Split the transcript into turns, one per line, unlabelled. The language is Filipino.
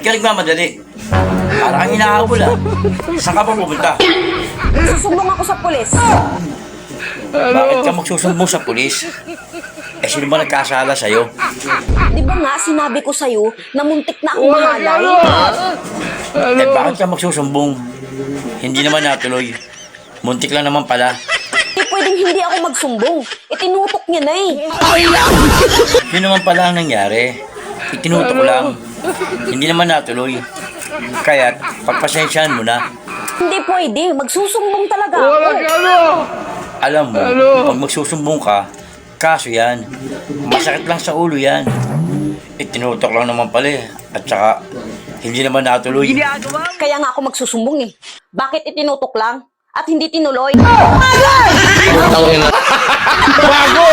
ka nagmamadali? Parang kang hinahabol ah. Saan ka ba pupunta?
Susumbong ako sa pulis.
Bakit ka magsusumbong sa pulis? Eh, sino ba nagkasala sa'yo?
Di ba nga sinabi ko sa'yo na muntik na akong mahalay?
Eh, bakit ka magsusumbong? Hindi naman natuloy. Muntik lang naman pala.
Di pwedeng hindi ako magsumbong. Itinutok niya na eh.
Yun naman pala ang nangyari. Itinuto ko lang. Hindi naman natuloy. Kaya't, pagpasensyahan mo na.
Hindi pwede. Magsusumbong talaga ako.
Alam mo, pag magsusumbong ka, kaso yan. Masakit lang sa ulo yan. Itinutok lang naman pala eh. At saka, hindi naman natuloy.
Kaya nga ako magsusumbong eh. Bakit itinutok lang? At hindi tinuloy?
Bago!